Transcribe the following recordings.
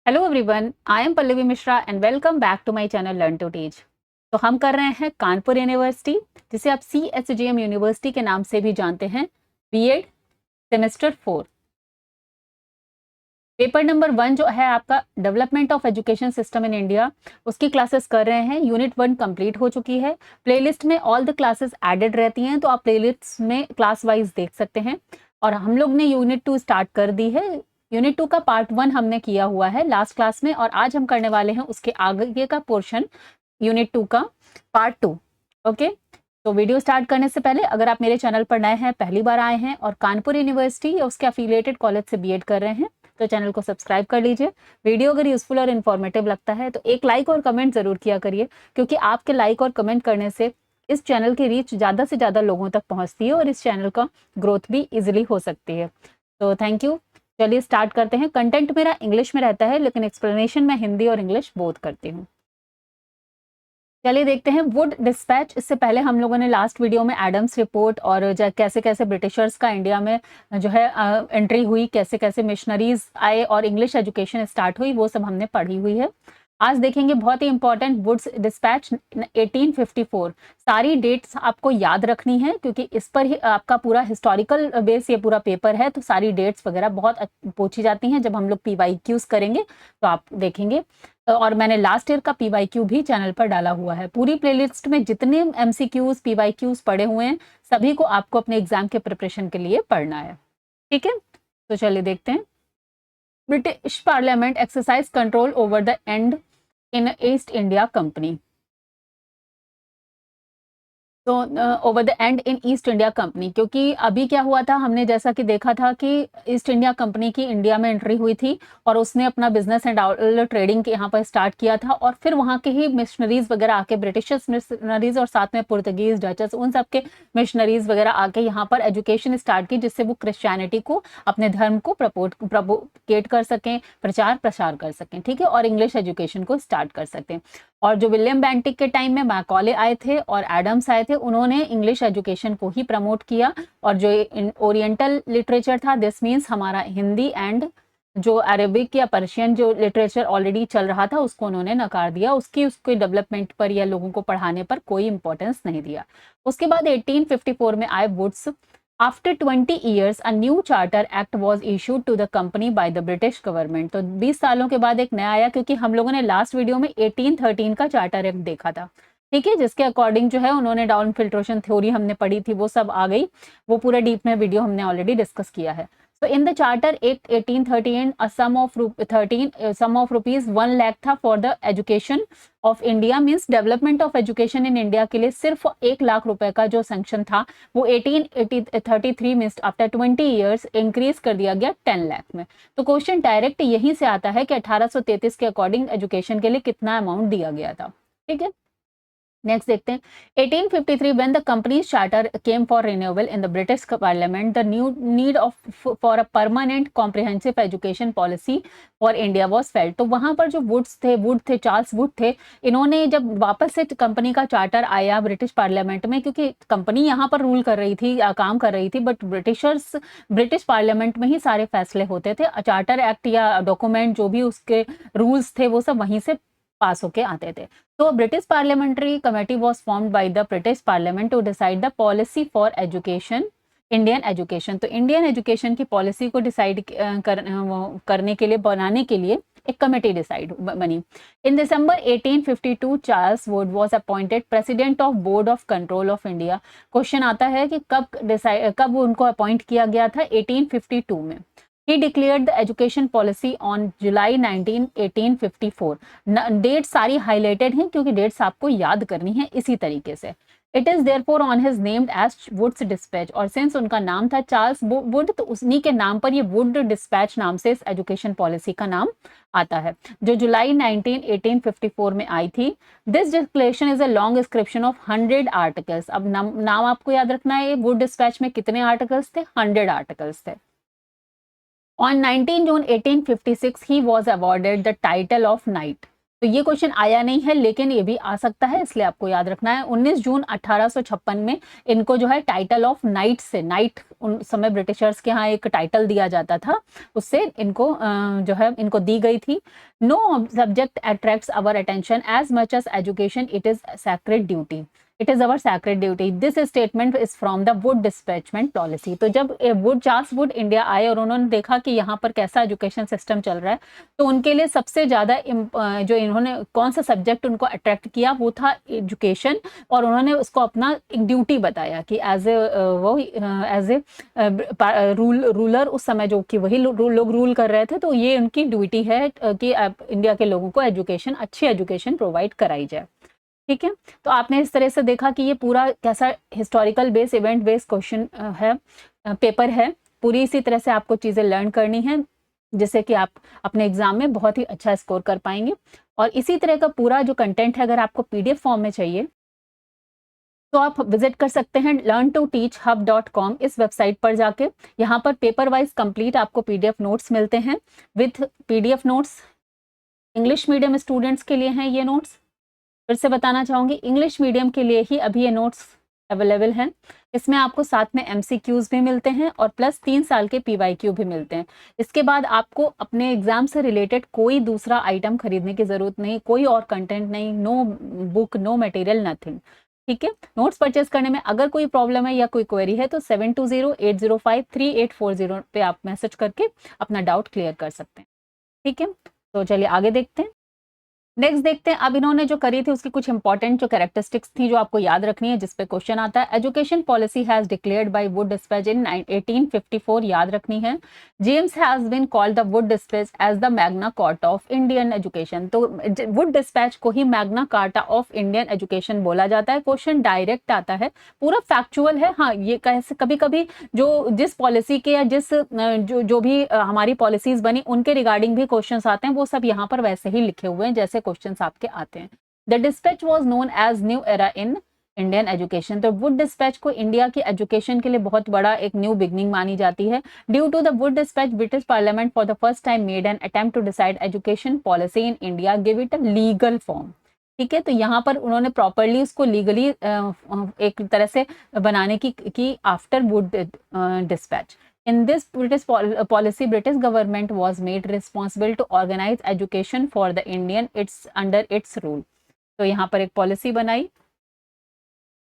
Hello everyone, I am Pallavi Mishra and welcome back to my channel learn to teach. तो हम कर रहे हैं कानपुर यूनिवर्सिटी, जिसे आप CSGM यूनिवर्सिटी के नाम से भी जानते हैं, बीएड सेमेस्टर 4। पेपर नंबर 1 जो है आपका development of education system in India, उसकी क्लासेस कर रहे हैं। यूनिट 1 कंप्लीट हो चुकी है। प्लेलिस्ट में ऑल द क्लासेस एडेड रहती हैं, तो आप प्लेलिस्ट में क्लास वाइज देख सकते हैं। और हम लोग ने यूनिट 2 स्टार्ट कर दी है। यूनिट 2 का पार्ट 1 हमने किया हुआ है लास्ट क्लास में, और आज हम करने वाले हैं उसके आगे का पोर्शन, यूनिट 2 का पार्ट 2। ओके, तो वीडियो स्टार्ट करने से पहले अगर आप मेरे चैनल पर नए हैं, पहली बार आए हैं और कानपुर यूनिवर्सिटी या उसके एफिलिएटेड कॉलेज से बीएड कर रहे हैं, तो चैनल को सब्सक्राइब कर लीजिए। वीडियो अगर यूजफुल और इन्फॉर्मेटिव लगता है तो एक लाइक और कमेंट जरूर किया करिए, क्योंकि आपके लाइक और कमेंट करने से इस चैनल की रीच ज़्यादा से ज़्यादा लोगों तक पहुंचती है और इस चैनल का ग्रोथ भी इजिली हो सकती है। तो थैंक यू। चलिए स्टार्ट करते हैं। कंटेंट मेरा इंग्लिश में रहता है, लेकिन एक्सप्लेनेशन मैं हिंदी और इंग्लिश बोथ करती हूँ। चलिए देखते हैं वुड डिस्पैच। इससे पहले हम लोगों ने लास्ट वीडियो में एडम्स रिपोर्ट और कैसे कैसे ब्रिटिशर्स का इंडिया में जो है एंट्री हुई, कैसे कैसे मिशनरीज आए और इंग्लिश एजुकेशन स्टार्ट हुई, वो सब हमने पढ़ी हुई है। आज देखेंगे बहुत ही इंपॉर्टेंट वुड्स डिस्पैच 1854। सारी डेट्स आपको याद रखनी है, क्योंकि इस पर ही आपका पूरा हिस्टोरिकल बेस ये पूरा पेपर है। तो सारी डेट्स वगैरह बहुत पूछी जाती हैं जब हम लोग PYQs करेंगे, तो आप देखेंगे। और मैंने लास्ट ईयर का PYQ भी चैनल पर डाला हुआ है। पूरी प्लेलिस्ट में जितने MCQs PYQs पढ़े हुए हैं, सभी को आपको अपने एग्जाम के प्रिपरेशन के लिए पढ़ना है। ठीक है, तो चलिए देखते हैं। British parliament exercise control over the end in East India company. तो over the end in East India company, क्योंकि अभी क्या हुआ था, हमने जैसा कि देखा था कि ईस्ट इंडिया कंपनी की इंडिया में एंट्री हुई थी और उसने अपना बिजनेस एंड ट्रेडिंग यहाँ पर स्टार्ट किया था। और फिर वहाँ के ही मिशनरीज वगैरह आके, ब्रिटिशर्स मिशनरीज और साथ में पुर्तगीज, डचर्स, उन सब के मिशनरीज वगैरह आके यहाँ पर एजुकेशन स्टार्ट की, जिससे वो क्रिश्चियनिटी को, अपने धर्म को प्रोपोगेट कर सकें, प्रचार प्रसार कर सकें। ठीक है, और इंग्लिश एजुकेशन को स्टार्ट कर सकते हैं। और जो विलियम बेंटिक के टाइम में मैकॉले आए थे और एडम्स आए थे, उन्होंने इंग्लिश एजुकेशन को ही प्रमोट किया। और जो ओरिएंटल लिटरेचर था, दिस मीन्स हमारा हिंदी एंड जो अरेबिक या पर्शियन जो लिटरेचर ऑलरेडी चल रहा था, उसको उन्होंने नकार दिया। उसके डेवलपमेंट पर या लोगों को पढ़ाने पर कोई इंपॉर्टेंस नहीं दिया। उसके बाद 1854 में आए woods. After 20 years, a new charter act was issued to the company by the British government. तो 20 सालों के बाद एक नया आया, क्योंकि हम लोगों ने लास्ट वीडियो में 1813 का चार्टर एक्ट देखा था। ठीक है, जिसके अकॉर्डिंग जो है उन्होंने डाउन फिल्ट्रेशन थ्योरी हमने पढ़ी थी, वो सब आ गई। वो पूरा डीप में वीडियो हमने ऑलरेडी डिस्कस किया है। So in the charter act 1813, a sum of rupees 1 lakh था for the education of India, means development of education in India के लिए सिर्फ 1 लाख रुपए का जो सैंक्शन था, वो 1833 मीन्स आफ्टर 20 ईयर्स इंक्रीज कर दिया गया 10 लाख में। तो क्वेश्चन डायरेक्ट यहीं से आता है कि 1833 के अकॉर्डिंग एजुकेशन के लिए कितना अमाउंट दिया गया था। ठीक है, नेक्स्ट देखते हैं। 1853 when the company's charter came for renewal in the British Parliament, the new need for a permanent comprehensive education policy for India was felt। तो वहां पर जो वुड थे, चार्ल्स वुड थे, इन्होंने जब वापस से कंपनी का चार्टर आया ब्रिटिश पार्लियामेंट में, क्योंकि कंपनी यहाँ पर रूल कर रही थी, काम कर रही थी, बट ब्रिटिश पार्लियामेंट में ही सारे फैसले होते थे। चार्टर एक्ट या डॉक्यूमेंट जो भी उसके रूल्स थे, वो सब वहीं से पास होके आते थे। तो British parliamentary committee was formed by the British parliament to decide the policy for education, Indian education. तो इंडियन एजुकेशन की पॉलिसी को डिसाइड करने के लिए, बनाने के लिए एक कमेटी डिसाइड बनी। इन दिसंबर 1852 Charles Wood was appointed president of board of control of India. Question आता है कि कब उनको अपॉइंट किया गया था? 1852 में। He declared the education policy on July 19, 1854। Date सारी हाईलाइटेड हैं, क्योंकि डेट्स आपको याद करनी है इसी तरीके से। It is therefore on his named as Wood's Dispatch। और सिंस उनका नाम था चार्ल्स वुड, तो उन्हीं के नाम पर ये वुड डिस्पैच नाम से इस एजुकेशन पॉलिसी का नाम आता है, जो जुलाई 19, 1854 में आई थी। This declaration is a long description of 100 articles. अब नाम आपको याद रखना है, वुड डिस्पैच में कितने आर्टिकल्स थे? 100 आर्टिकल्स थे। On 19 June 1856, he was awarded the title of knight। तो ये क्वेश्चन आया नहीं है, लेकिन ये भी आ सकता है, इसलिए आपको याद रखना है। 19 जून 1856 में इनको जो है टाइटल ऑफ नाइट से, नाइट उन समय ब्रिटिशर्स के यहाँ एक टाइटल दिया जाता था, उससे इनको जो है इनको दी गई थी। No subject attracts our attention as much as education, it is sacred duty, it is our sacred duty, this statement is from the Wood dispatchment policy. तो जब वुड चार्ल्स वुड इंडिया आए और उन्होंने देखा कि यहाँ पर कैसा एजुकेशन सिस्टम चल रहा है, तो उनके लिए सबसे ज़्यादा जो इन्होंने कौन सा सब्जेक्ट उनको अट्रैक्ट किया वो था एजुकेशन, और उन्होंने उसको अपना एक ड्यूटी बताया कि एज ए रूलर उस समय जो कि वही लोग रूल कर रहे थे, तो ये उनकी ड्यूटी है कि इंडिया के लोगों को एजुकेशन, अच्छी एजुकेशन प्रोवाइड कराई जाए। ठीक है, तो आपने इस तरह से देखा कि ये पूरा कैसा historical base, event base question है, पेपर है। पूरी इसी तरह से आपको चीज़ें लर्न करनी है, जिससे कि आप अपने एग्जाम में बहुत ही अच्छा स्कोर कर पाएंगे। और इसी तरह का पूरा जो कंटेंट है, अगर आपको पीडीएफ फॉर्म में चाहिए तो आप विजिट कर सकते हैं learntoteachhub.com इस वेबसाइट पर जाके। यहाँ पर पेपर वाइज कंप्लीट आपको पीडीएफ नोट्स मिलते हैं with PDF notes. English medium students के लिए हैं ये नोट्स। फिर से बताना चाहूँगी, इंग्लिश मीडियम के लिए ही अभी ये नोट्स अवेलेबल हैं। इसमें आपको साथ में एमसीक्यूज भी मिलते हैं और प्लस 3 साल के पीवाईक्यू भी मिलते हैं। इसके बाद आपको अपने एग्जाम से रिलेटेड कोई दूसरा आइटम खरीदने की ज़रूरत नहीं, कोई और कंटेंट नहीं, no book, no material, nothing. ठीक है, नोट्स परचेज करने में अगर कोई प्रॉब्लम है या कोई क्वेरी है तो 7208053840 पे आप मैसेज करके अपना डाउट क्लियर कर सकते हैं। ठीक है, तो चलिए आगे देखते हैं। नेक्स्ट देखते हैं, अब इन्होंने जो करी थी उसकी कुछ इंपॉर्टेंट जो कैरेक्टरिस्टिक्स थी जो आपको याद रखनी है, जिस पे क्वेश्चन आता है। Education policy has declared by Wood dispatch in 1854, याद रखनी है। James has been called the Wood dispatch as the Magna Carta of Indian education. तो वुड डिस्पैच को ही Magna Carta of Indian education बोला जाता है। क्वेश्चन डायरेक्ट आता है, पूरा फैक्चुअल है। हाँ, ये कैसे कभी कभी जो जिस पॉलिसी के या जिस जो भी हमारी पॉलिसीज बनी उनके रिगार्डिंग भी क्वेश्चन आते हैं, वो सब यहाँ पर वैसे ही लिखे हुए हैं जैसे क्वेश्चंस आपके आते हैं। The dispatch was known as new era in Indian education. तो वुड डिस्पैच को इंडिया की एजुकेशन के लिए बहुत बड़ा एक न्यू बिगनिंग मानी जाती है। Due to the Wood dispatch, British parliament for the first time made an attempt to decide education policy in India, give it a legal form. ठीक है, तो यहाँ पर उन्होंने प्रॉपरली उसको लीगली एक तरह से बनाने की after Wood dispatch. In this British policy, British government was made responsible to organize education for the Indian. It's under its rule. तो यहाँ पर एक पॉलिसी बनाई।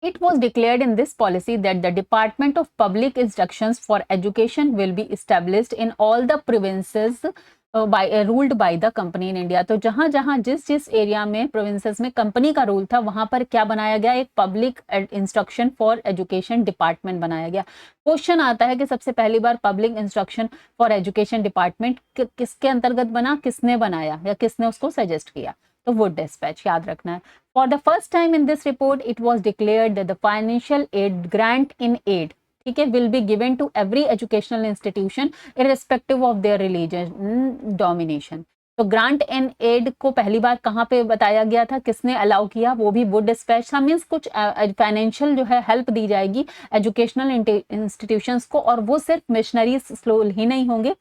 It was declared in this policy that the Department of Public Instructions for Education will be established in all the provinces ruled by the company in India. तो जहां जहां जिस जिस एरिया में प्रोविंसेस में कंपनी का rule था, वहां पर क्या बनाया गया, एक public instruction for education department बनाया गया। क्वेश्चन आता है कि सबसे पहली बार public instruction for education department किसके अंतर्गत बना, किसने बनाया या किसने उसको सजेस्ट किया, तो वुड डिस्पैच, याद रखना है। For the first time in this report it was declared that the financial aid grant in aid, ठीक है, will be given to every educational institution irrespective of their religion domination. तो grant and aid को पहली बार कहाँ पे बताया गया था, किसने अलाउ किया, वो भी वुड डिस्पैच था। मीन्स कुछ फाइनेंशियल जो है हेल्प दी जाएगी एजुकेशनल इंस्टीट्यूशंस को, और वो सिर्फ मिशनरीज स्कूल ही नहीं होंगे,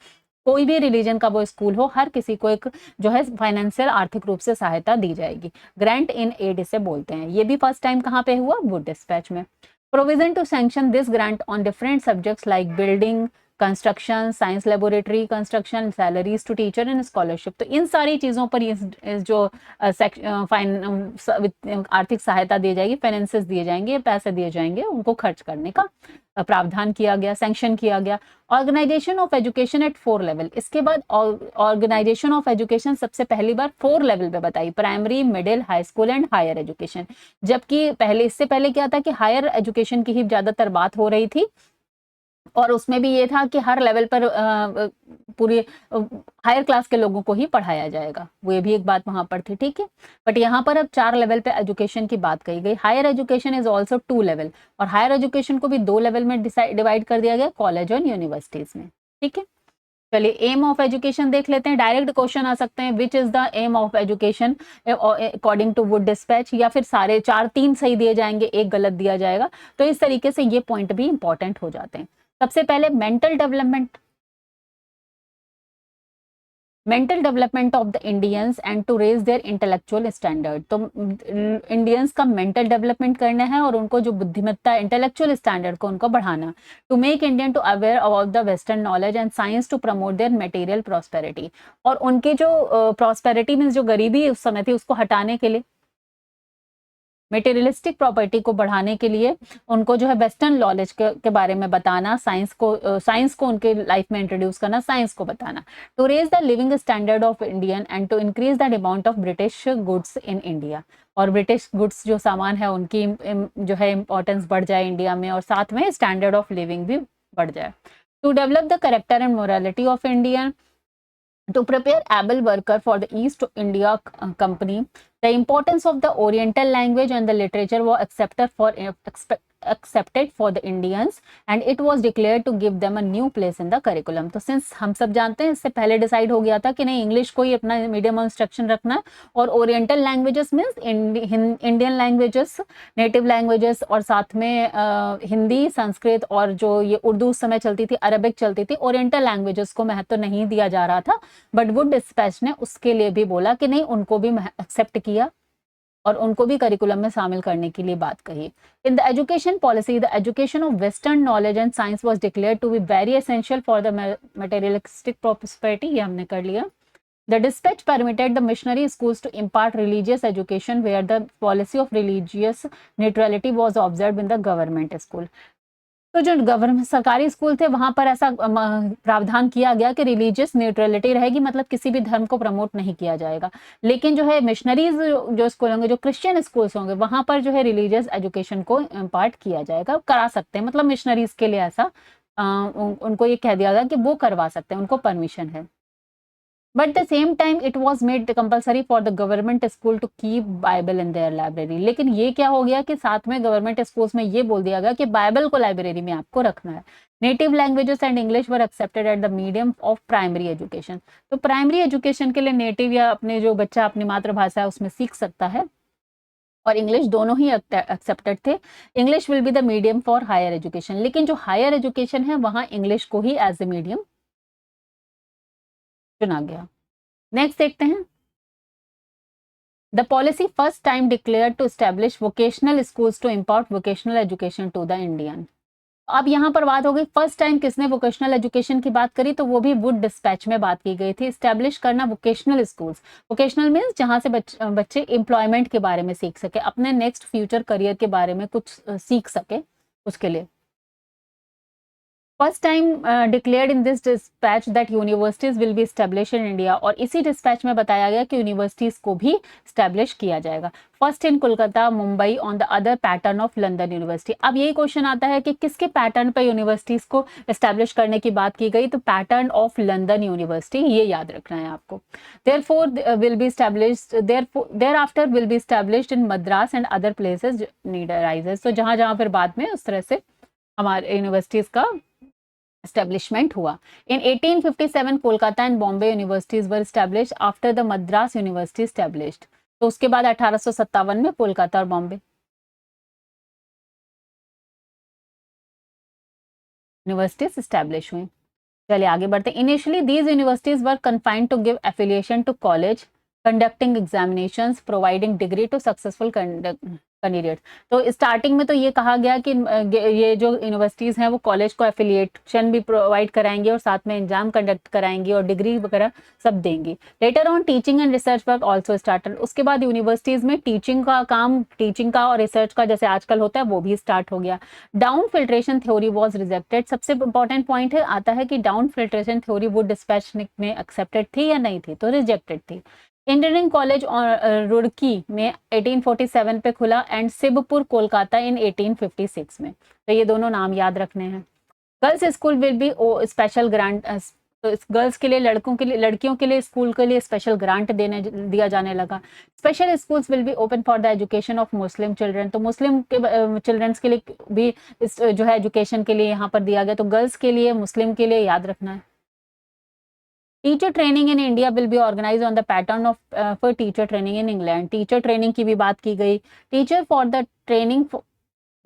कोई भी रिलीजन का वो स्कूल हो, हर किसी को एक जो है फाइनेंशियल आर्थिक रूप से सहायता दी जाएगी। ग्रांट इन एड इसे बोलते हैं। ये भी फर्स्ट टाइम कहाँ पे हुआ, वुड डिस्पैच में। Provision to sanction this grant on different subjects like building, construction, science laboratory construction, salaries to teacher and scholarship। तो इन सारी चीज़ों पर जो आर्थिक सहायता दी जाएगी, फाइनेंसेस दिए जाएंगे, पैसे दिए जाएंगे, उनको खर्च करने का प्रावधान किया गया, सैंक्शन किया गया। Organisation of education at 4 level. इसके बाद ऑर्गेनाइजेशन ऑफ एजुकेशन सबसे पहली बार 4 लेवल पे बताई, primary, middle, high school and higher education. जबकि पहले, इससे पहले क्या था कि हायर एजुकेशन की ही ज्यादातर बात हो रही थी, और उसमें भी ये था कि हर लेवल पर पूरी हायर क्लास के लोगों को ही पढ़ाया जाएगा, वो भी एक बात वहां पर थी। ठीक है, बट यहाँ पर अब 4 लेवल पे एजुकेशन की बात कही गई। Higher education is also 2 level, और हायर एजुकेशन को भी 2 लेवल में डिवाइड कर दिया गया, कॉलेज और यूनिवर्सिटीज में। ठीक है, चलिए एम ऑफ एजुकेशन देख लेते हैं। डायरेक्ट क्वेश्चन आ सकते हैं, which is the aim of education according to Wood dispatch, या फिर सारे 3 सही दिए जाएंगे, एक गलत दिया जाएगा। तो इस तरीके से ये पॉइंट भी इंपॉर्टेंट हो जाते हैं। सबसे पहले mental development. Mental development of the Indians and to raise their intellectual standard. तो इंडियंस का मेंटल डेवलपमेंट करना है और उनको जो बुद्धिमत्ता इंटेलेक्चुअल स्टैंडर्ड को उनको बढ़ाना, to make Indian to aware about the western knowledge and science to promote their material prosperity. और उनके जो प्रॉस्पेरिटी मीन्स जो गरीबी उस समय थी उसको हटाने के लिए, मटेरियलिस्टिक प्रॉपर्टी को बढ़ाने के लिए उनको जो है वेस्टर्न नॉलेज के बारे में बताना, साइंस को उनके लाइफ में इंट्रोड्यूस करना, साइंस को बताना, to raise the living standard of Indian and to increase the amount of British goods in India. और ब्रिटिश गुड्स जो सामान है उनकी जो है इम्पोर्टेंस बढ़ जाए इंडिया में, और साथ में स्टैंडर्ड ऑफ लिविंग भी बढ़ जाए। To develop the character and morality of Indian, to prepare able worker for the East India Company. The importance of the Oriental language and the literature was accepted for the Indians and it was declared to give them a new place in the curriculum. तो since हम सब जानते हैं इससे पहले decide हो गया था कि नहीं इंग्लिश को ही अपना मीडियम ऑफ इंस्ट्रक्शन रखना है, और oriental languages means Indian languages, native languages, और साथ में हिंदी, संस्कृत और जो ये उर्दू उस समय चलती थी, अरबिक चलती थी, ओरिएंटल लैंग्वेजेस को महत्व तो नहीं दिया जा रहा था, बट वुड डिस्पैच ने उसके लिए भी बोला कि नहीं उनको भी एक्सेप्ट किया और उनको भी करिकुलम में शामिल करने के लिए बात कही। In the education policy, the education of western knowledge and science was declared to be very essential for the materialistic prosperity, ये हमने कर लिया। The dispatch permitted the missionary schools to impart religious education where the policy of religious neutrality was observed in the government school. तो जो government सरकारी school थे वहां पर ऐसा प्रावधान किया गया कि रिलीजियस न्यूट्रलिटी रहेगी, मतलब किसी भी धर्म को प्रमोट नहीं किया जाएगा। लेकिन जो है मिशनरीज जो स्कूल होंगे, जो क्रिश्चियन स्कूल्स होंगे, वहां पर जो है रिलीजियस एजुकेशन को इम्पार्ट किया जाएगा, करा सकते हैं, मतलब मिशनरीज के लिए ऐसा उनको ये कह दिया गया कि वो करवा सकते हैं, उनको परमिशन है। But the same time it was made compulsory for the government school to keep Bible in their library. लेकिन ये क्या हो गया कि साथ में गवर्नमेंट स्कूल्स में ये बोल दिया गया कि बाइबल को लाइब्रेरी में आपको रखना है। Native languages and English were accepted at the medium of primary education. तो प्राइमरी एजुकेशन के लिए नेटिव या अपने जो बच्चा अपनी मातृभाषा है उसमें सीख सकता है, और इंग्लिश दोनों ही एक्सेप्टेड थे। English will be the medium for higher education, लेकिन जो हायर एजुकेशन है वहां इंग्लिश को ही एज ए मीडियम चुना गया। नेक्स्ट देखते हैं, the policy first time declared to establish vocational schools to impart vocational education to the Indian. अब यहाँ पर बात हो गई फर्स्ट टाइम किसने वोकेशनल एजुकेशन की बात करी, तो वो भी वुड डिस्पैच में बात की गई थी। एस्टैब्लिश करना वोकेशनल स्कूल्स, वोकेशनल मीन्स जहाँ से बच्चे एम्प्लॉयमेंट के बारे में सीख सके, अपने नेक्स्ट फ्यूचर करियर के बारे में कुछ सीख सके, उसके लिए। First time declared in this dispatch that universities will be establish in India, और इसी डिस्पैच में बताया गया कि यूनिवर्सिटीज को भी एस्टैब्लिश किया जाएगा। First in Kolkata, Mumbai, on the other pattern of London university. अब यही क्वेश्चन आता है कि किसके पैटर्न पे यूनिवर्सिटीज को एस्टैब्लिश करने की बात की गई, तो पैटर्न ऑफ लंदन यूनिवर्सिटी, ये याद रखना है आपको। Therefore will be established, thereafter will be established in Madras and other places need arises. तो जहां जहां फिर बाद में उस तरह से हमारे यूनिवर्सिटीज का establishment हुआ। In 1857 Kolkata and Bombay universities were established after the Madras university established। तो उसके बाद 1857 में कोलकाता और बॉम्बे यूनिवर्सिटीज established हुई। चलिए आगे बढ़ते हैं। Initially these universities were confined to give affiliation to college, conducting examinations, providing degree to successful candidate. तो स्टार्टिंग में तो ये कहा गया कि ये जो यूनिवर्सिटीज हैं वो कॉलेज को एफिलिएशन भी प्रोवाइड कराएंगे और साथ में एग्जाम कंडक्ट कराएंगी और डिग्री वगैरह सब देंगी। Later on teaching and research work also started. उसके बाद यूनिवर्सिटीज में टीचिंग का काम, टीचिंग का और रिसर्च का जैसे आजकल होता है वो भी स्टार्ट हो गया। Down filtration theory was rejected. सबसे इंपॉर्टेंट पॉइंट है आता है कि down filtration theory Wood dispatch में एक्सेप्टेड थी या नहीं थी, तो रिजेक्टेड थी। इंजीनियरिंग कॉलेज रुड़की में 1847 पे खुला एंड सिबपुर कोलकाता इन 1856 में। तो ये दोनों नाम याद रखने हैं। Girls school will be special grant, तो गर्ल्स के लिए, लड़कों के लिए, लड़कियों के लिए स्कूल के लिए स्पेशल ग्रांट दिया जाने लगा। Special schools will be open for the education of Muslim children. तो मुस्लिम के चिल्ड्रंस के लिए भी जो है एजुकेशन के लिए यहाँ पर दिया गया। तो गर्ल्स के लिए, मुस्लिम के लिए याद रखना है। Teacher training in India will be organise on the pattern of for teacher training in England. Teacher training की भी बात की गई। Teacher for the training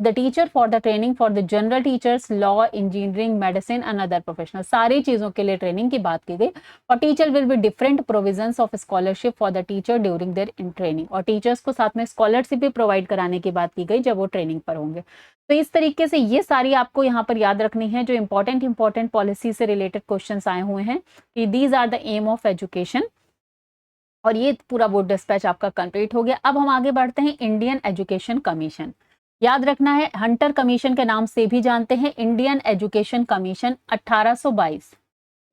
the teacher for the training for the general teachers, law, engineering, medicine and other professional, सारी चीज़ों के लिए training की बात की गई। और teacher will be different provisions of scholarship for the teacher during their in training, और टीचर्स को साथ में स्कॉलरशिप भी प्रोवाइड कराने की बात की गई जब वो ट्रेनिंग पर होंगे। तो इस तरीके से ये सारी आपको यहाँ पर याद रखनी है जो इंपॉर्टेंट पॉलिसी से रिलेटेड क्वेश्चंस आए हुए हैं कि these are the aim of education. और ये पूरा वुड डिस्पैच आपका कंप्लीट हो गया। अब हम आगे बढ़ते हैं इंडियन एजुकेशन कमीशन। याद रखना है, हंटर कमीशन के नाम से भी जानते हैं, इंडियन एजुकेशन कमीशन 1822।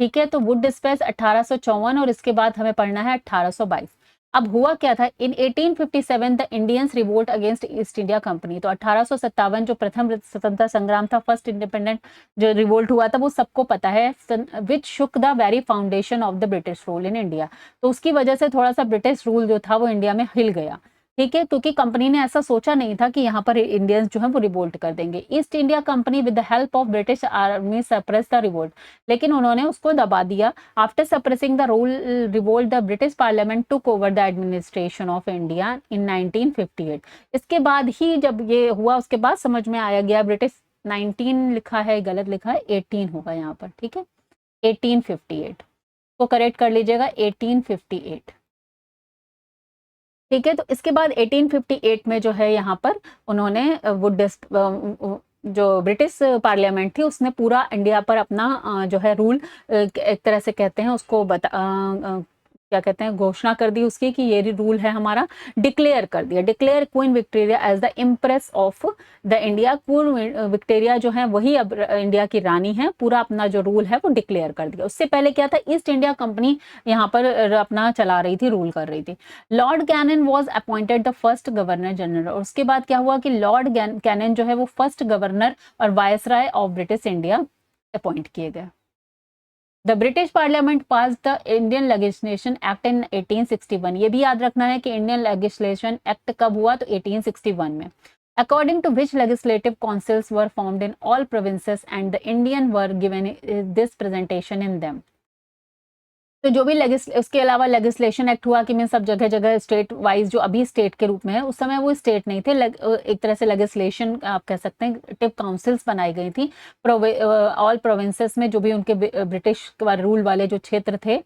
ठीक है, तो वुड डिस्पैच 1854 और इसके बाद हमें पढ़ना है 1822। अब हुआ क्या था, इन 1857 the Indians revolt against east India company. तो 1857 जो प्रथम स्वतंत्रता संग्राम था, फर्स्ट इंडिपेंडेंट जो रिवोल्ट हुआ था, वो सबको पता है, which shook the very foundation of the British rule in India. तो उसकी वजह से थोड़ा सा ब्रिटिश रूल जो था वो इंडिया में हिल गया। ठीक है, क्योंकि कंपनी ने ऐसा सोचा नहीं था कि यहाँ पर इंडियंस जो है वो रिवोल्ट कर देंगे। East India company with the help of British army suppress the revolt, लेकिन उन्होंने उसको दबा दिया। After suppressing the rule revolt, the British parliament took over the administration of India in 1958। इसके बाद ही जब ये हुआ, उसके बाद समझ में आया गया ब्रिटिश, 19 लिखा है, गलत लिखा है, 18 होगा यहाँ पर। ठीक है, 1858 को करेक्ट कर लीजिएगा, 1858। ठीक है, तो इसके बाद 1858 में जो है यहाँ पर उन्होंने जो ब्रिटिश पार्लियामेंट थी उसने पूरा इंडिया पर अपना जो है रूल, एक तरह से कहते हैं उसको क्या कहते हैं, घोषणा कर दी उसकी कि ये रूल है हमारा, डिक्लेयर कर दिया। Declare Queen Victoria as the empress of the India. Queen Victoria जो है वही अब इंडिया की रानी है, पूरा अपना जो रूल है वो डिक्लेयर कर दिया। उससे पहले क्या था, ईस्ट इंडिया कंपनी यहाँ पर अपना चला रही थी, रूल कर रही थी। Lord Canning was appointed the first governor general. और उसके बाद क्या हुआ कि लॉर्ड कैनन जो है वो फर्स्ट गवर्नर और viceroy of British India appoint किए गए। The British parliament pass the Indian legislation act in 1861। ये भी याद रखना है कि इंडियन लेजिस्लेशन एक्ट कब हुआ, तो 1861 में। According to which legislative councils were formed in all provinces and the Indian were given this presentation in them. तो जो भी उसके अलावा लेजिस्लेशन एक्ट हुआ कि मैं सब जगह जगह स्टेट वाइज, जो अभी स्टेट के रूप में है, उस समय वो स्टेट नहीं थे, एक तरह से लेजिस्लेशन आप कह सकते हैं, टिप काउंसिल्स बनाई गई थी ऑल प्रोविंसेस में, जो भी उनके ब्रिटिश रूल वाले जो क्षेत्र थे,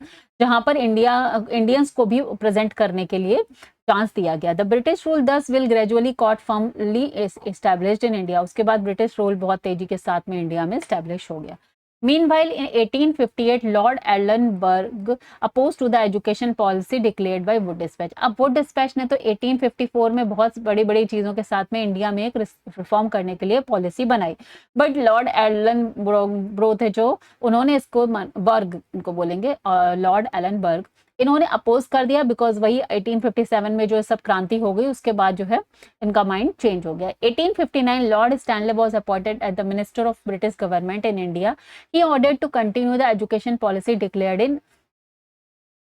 जहां पर इंडियंस को भी प्रेजेंट करने के लिए चांस दिया गया। The British rule thus will gradually caught firmly established in India. उसके बाद ब्रिटिश रूल बहुत तेजी के साथ में इंडिया में एस्टैब्लिश हो गया। Meanwhile, in 1858, Lord Ellenberg opposed to the education policy declared by Wood Dispatch। अब Wood Dispatch ने तो 1854 में बहुत बड़ी बड़ी चीज़ों के साथ में इंडिया में एक रिफॉर्म करने के लिए पॉलिसी बनाई, बट लॉर्ड एलन थे जो, उन्होंने इसको बर्ग इनको बोलेंगे, लॉर्ड एलनबर्ग, इन्होंने अपोज कर दिया, बिकॉज वही 1857 में जो सब क्रांति हो गई उसके बाद जो है इनका माइंड चेंज हो गया। 1859 Lord Stanley was appointed as the minister of British government in India. He ordered to continue the education policy declared in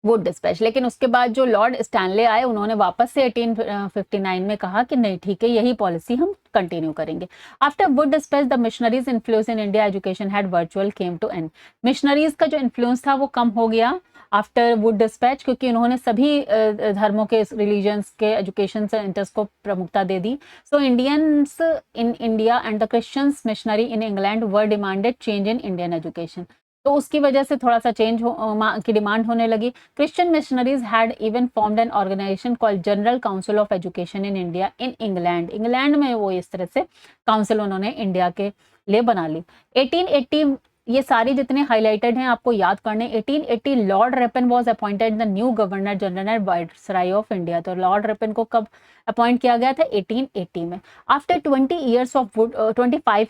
Wood dispatch. लेकिन उसके बाद जो लॉर्ड स्टैनले आए, उन्होंने वापस से 1859 में कहा कि नहीं ठीक है, यही पॉलिसी हम कंटिन्यू करेंगे। After Wood dispatch the missionaries influence in India education had virtual came to end. Missionaries का जो इन्फ्लुएंस था वो कम हो गया आफ्टर वुड डिस्पैच, क्योंकि उन्होंने सभी धर्मों के, रिलीजन्स के एजुकेशन सेंटर्स को प्रमुखता दे दी। So Indians in India and the Christians missionary in England were demanded change in Indian education. तो उसकी वजह से थोड़ा सा चेंज की डिमांड होने लगी। Christian missionaries had even formed an organisation called general council of education in India in England. England में वो इस तरह से काउंसिल उन्होंने इंडिया के लिए बना ली। 1880, ये सारी जितने हाईलाइटेड हैं आपको याद करने। 1880 Lord Ripon was appointed the new governor general and viceroy of India. तो लॉर्ड रिपन को कब अपॉइंट किया गया था? 1880 में। After 25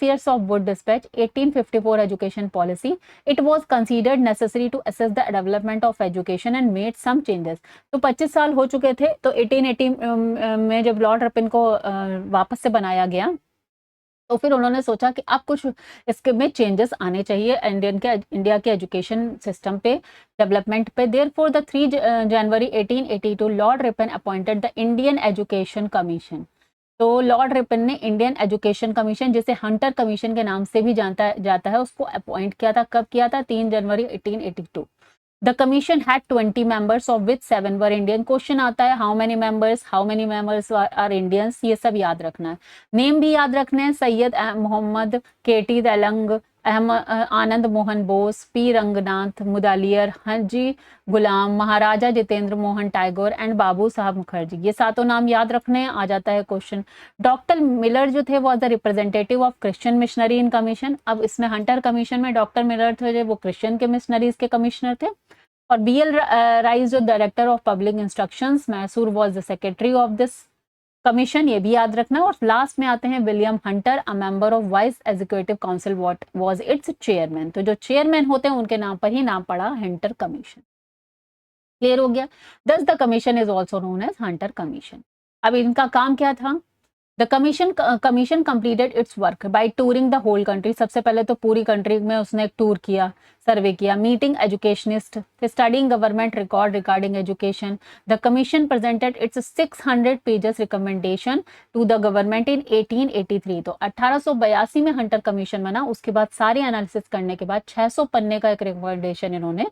years of Wood Dispatch, 1854 education policy, it was considered necessary to assess the development of education and made some changes। तो 25 साल हो चुके थे, तो 1880 में जब लॉर्ड रिपन को वापस से बनाया गया, तो फिर उन्होंने सोचा कि अब कुछ इसके में चेंजेस आने चाहिए इंडिया के एजुकेशन सिस्टम पे, डेवलपमेंट पे। देयरफॉर द 3 जनवरी 1882 Lord Ripon appointed the Indian education commission. तो लॉर्ड रिपन ने इंडियन एजुकेशन कमीशन, जिसे हंटर कमीशन के नाम से भी जाता है, उसको अपॉइंट किया था। कब किया था? 3 जनवरी 1882। The commission had 20 members of which 7 were Indian. Question आता है how many members are Indians, ये सब याद रखना है। नेम भी याद रखने हैं, सैयद मोहम्मद, केटी तेलंग, आनंद मोहन बोस, पी रंगनाथ मुदालियर, हाजी गुलाम, महाराजा जितेंद्र मोहन टैगोर एंड बाबू साहब मुखर्जी। ये सातों नाम याद रखने हैं, आ जाता है क्वेश्चन। डॉक्टर मिलर जो थे was the representative of Christian missionary in commission. अब इसमें हंटर कमीशन में डॉक्टर मिलर थे वो क्रिश्चियन के मिशनरीज के कमिश्नर थे। और BL राइस जो director of public instructions, Mysore was the secretary of this commission, ये भी याद रखना। और लास्ट में आते हैं William Hunter, a member of vice executive council, what was it's chairman. तो जो चेयरमैन होते हैं उनके नाम पर ही नाम पड़ा हंटर कमीशन। क्लियर हो गया। Thus the commission is also known as Hunter commission. अब इनका काम क्या था? The commission completed its work by touring the whole country. सबसे पहले तो पूरी कंट्री में उसने एक टूर किया, सर्वे किया, मीटिंग एजुकेशनिस्ट, फिर studying government record regarding education. The commission presented its 600 pages recommendation to the government in 1883। तो 1882 में हंटर कमीशन बना। उसके बाद सारे एनालिसिस करने के बाद 600 पन्ने का एक रिकमेंडेशन इन्होंने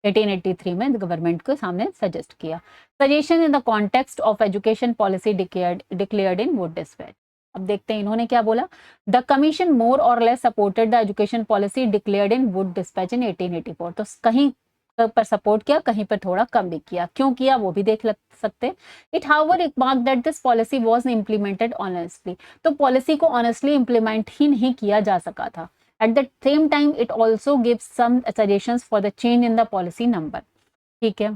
1883 में गवर्नमेंट के सामने सजेस्ट किया। Suggestion in the context of education policy declared in Wood dispatch. अब देखते हैं इन्होंने क्या बोला। The commission more or less supported the education policy declared in Wood dispatch in 1884। तो कहीं पर सपोर्ट किया, कहीं पर थोड़ा कम भी किया। क्यों किया वो भी देख सकते। It however it mark that this policy was implemented honestly. तो पॉलिसी को ऑनेस्टली इम्प्लीमेंट ही नहीं किया जा सका था। At the same time, it also gives some suggestions for the change in the policy number. ठीक है।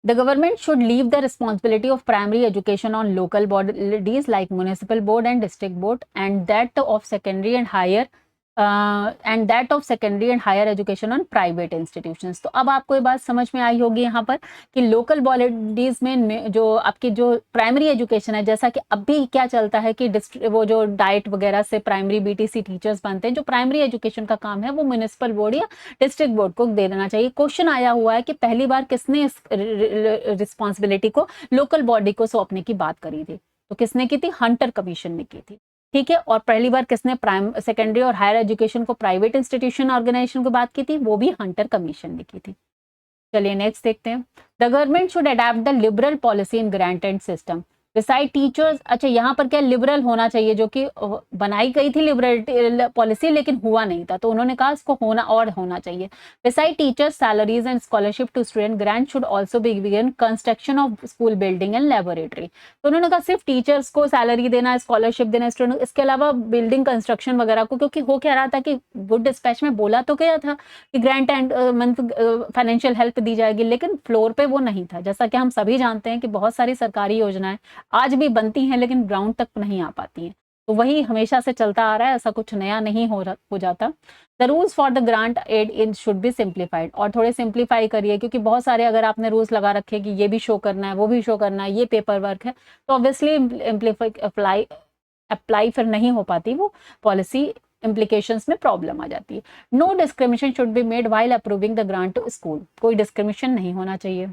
The government should leave the responsibility of primary education on local bodies like municipal board and district board, and that of secondary and higher education on private institutions. तो अब आपको ये बात समझ में आई होगी यहाँ पर कि लोकल बॉडीज में जो आपकी जो प्राइमरी एजुकेशन है, जैसा कि अभी क्या चलता है कि वो जो डाइट वगैरह से प्राइमरी BTC टीचर्स बनते हैं, जो प्राइमरी एजुकेशन का काम है वो म्युनिसिपल बोर्ड या डिस्ट्रिक्ट बोर्ड को दे देना चाहिए। क्वेश्चन आया हुआ है कि पहली बार किसने इस रिस्पॉन्सिबिलिटी को लोकल बॉडी को सौंपने की बात करी थी? तो किसने की थी? हंटर कमीशन ने की थी। ठीक है। और पहली बार किसने सेकेंडरी और हायर एजुकेशन को प्राइवेट इंस्टीट्यूशन ऑर्गेनाइजेशन को बात की थी? वो भी हंटर कमीशन ने की थी। चलिए नेक्स्ट देखते हैं। The government should adopt the liberal policy in grant and system beside teachers. अच्छा, यहाँ पर क्या लिबरल होना चाहिए, जो कि बनाई गई थी लिबरल पॉलिसी लेकिन हुआ नहीं था, तो उन्होंने कहा इसको होना चाहिए। Beside teachers salaries and scholarship to student, grant should also be given construction of school building and laboratory. तो उन्होंने कहा सिर्फ टीचर्स को सैलरी देना, स्कॉलरशिप देना स्टूडेंट, इसके अलावा बिल्डिंग कंस्ट्रक्शन वगैरह को, क्योंकि हो क्या रहा था कि वुड डिस्पैच में बोला तो गया था कि grant and month financial help दी जाएगी, लेकिन फ्लोर पे वो नहीं था। जैसा कि हम सभी जानते हैं कि बहुत सारी सरकारी योजनाएं आज भी बनती हैं लेकिन ग्राउंड तक नहीं आ पाती हैं। तो वही हमेशा से चलता आ रहा है, ऐसा कुछ नया नहीं हो जाता। The rules for the grant aid in should be simplified. और थोड़े सिंप्लीफाई करिए, क्योंकि बहुत सारे अगर आपने रूल्स लगा रखे कि ये भी शो करना है, वो भी शो करना है, ये पेपर वर्क है, तो ऑब्वियसली अप्लाई फिर नहीं हो पाती वो पॉलिसी, इम्प्लीकेशंस में प्रॉब्लम आ जाती है। No discrimination should be made while approving the grant to school. कोई डिस्क्रिमिनेशन नहीं होना चाहिए।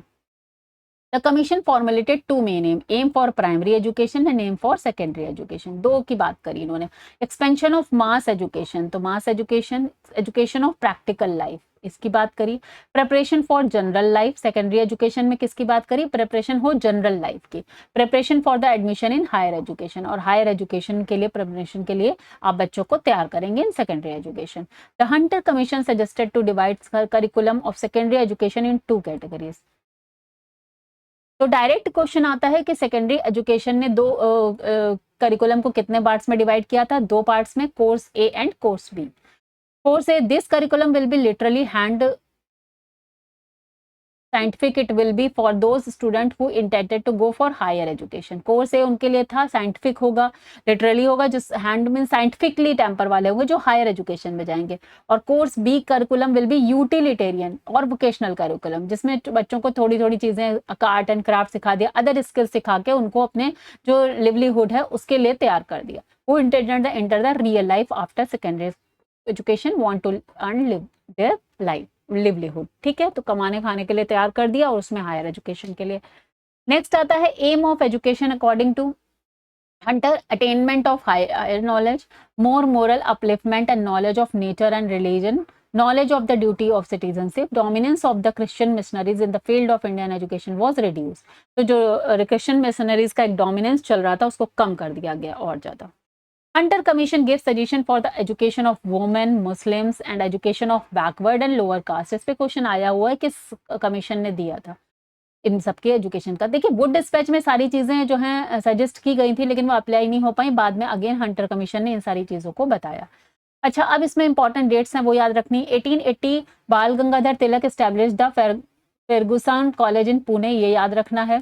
The commission formulated two main aim for primary education and aim for secondary education। दो की बात करी इन्होंने। Expansion of mass education, तो mass education of practical life, इसकी बात करी। Preparation for general life, secondary education में किसकी बात करी? Preparation हो general life की। Preparation for the admission in higher education, और higher education के लिए preparation के लिए आप बच्चों को तैयार करेंगे in secondary education। The Hunter Commission suggested to divide curriculum of secondary education in two categories। तो डायरेक्ट क्वेश्चन आता है कि सेकेंडरी एजुकेशन ने दो करिकुलम को कितने पार्ट्स में डिवाइड किया था? दो पार्ट्स में, course A and course B. Course A, this curriculum will be literally hand scientific, it will be for those student who intended to go for higher education. Course A उनके लिए था, scientific होगा, literally होगा, जो hand में scientifically temper वाले होंगे जो हायर एजुकेशन में जाएंगे। और course be curriculum will be utilitarian और वोकेशनल करिकुलम, जिसमें बच्चों को थोड़ी थोड़ी चीजें, आर्ट एंड क्राफ्ट सिखा दिया, अदर स्किल्स सिखा के उनको अपने जो लिवलीहुड है उसके लिए तैयार कर दिया। Who intended the enter the real life after secondary education, want to earn live their life livelihood. ठीक है, तो कमाने खाने के लिए तैयार कर दिया, और उसमें हायर एजुकेशन के लिए। नेक्स्ट आता है aim of education according to Hunter, attainment of higher knowledge, more moral uplift and knowledge of nature and religion, knowledge of the duty of citizenship, dominance of the Christian missionaries in the field of Indian education was reduced. तो जो Christian missionaries का एक dominance चल रहा था उसको कम कर दिया गया और ज़्यादा. Hunter Commission gave suggestion for the education of women, Muslims and education of backward and lower caste. इस पे क्वेश्चन आया हुआ है किस कमीशन ने दिया था इन सबके एजुकेशन का. देखिए वुड डिस्पैच में सारी चीजें जो हैं सजेस्ट की गई थी लेकिन वो अप्लाई नहीं हो पाई. बाद में अगेन हंटर कमीशन ने इन सारी चीजों को बताया. अच्छा, अब इसमें इंपॉर्टेंट डेट्स हैं वो याद रखनी. 1880 Bal Gangadhar Tilak establish the Fergusson college in Pune, ये याद रखना है.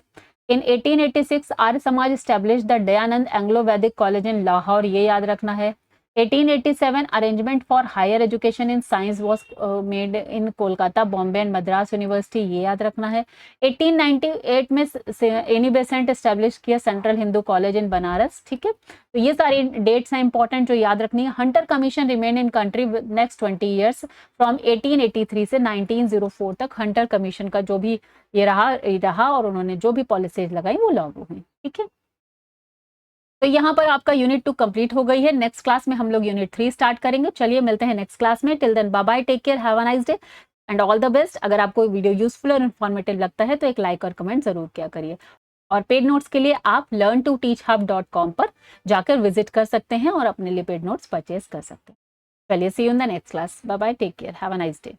In 1886 Arya Samaj establish the Dayanand anglo Vedic college in Lahore, ये याद रखना है. 1887 arrangement for higher education in science was made in Kolkata, Bombay and Madras university, ये याद रखना है. 1898 में एनी बेसेंट एस्टैब्लिश किया central Hindu college in Banaras. ठीक है, तो ये सारी डेट्स हैं इंपॉर्टेंट जो याद रखनी है. Hunter commission remain in country next 20 years from 1883 से 1904 तक. हंटर कमीशन का जो भी ये रहा और उन्होंने जो भी पॉलिसीज लगाई वो लागू हुई. ठीक है, तो यहाँ पर आपका यूनिट 2 कंप्लीट हो गई है. नेक्स्ट क्लास में हम लोग यूनिट 3 स्टार्ट करेंगे. चलिए मिलते हैं नेक्स्ट क्लास में. Till then bye bye, take care, have a nice day and all the best. अगर आपको वीडियो यूजफुल और इन्फॉर्मेटिव लगता है तो एक लाइक और कमेंट जरूर किया करिए. और पेड नोट्स के लिए आप learn2teachhub.com पर जाकर विजिट कर सकते हैं और अपने लिए पेड नोट्स परचेज कर सकते हैं. चलिए see you in the next class. Bye bye, take care, have a nice day.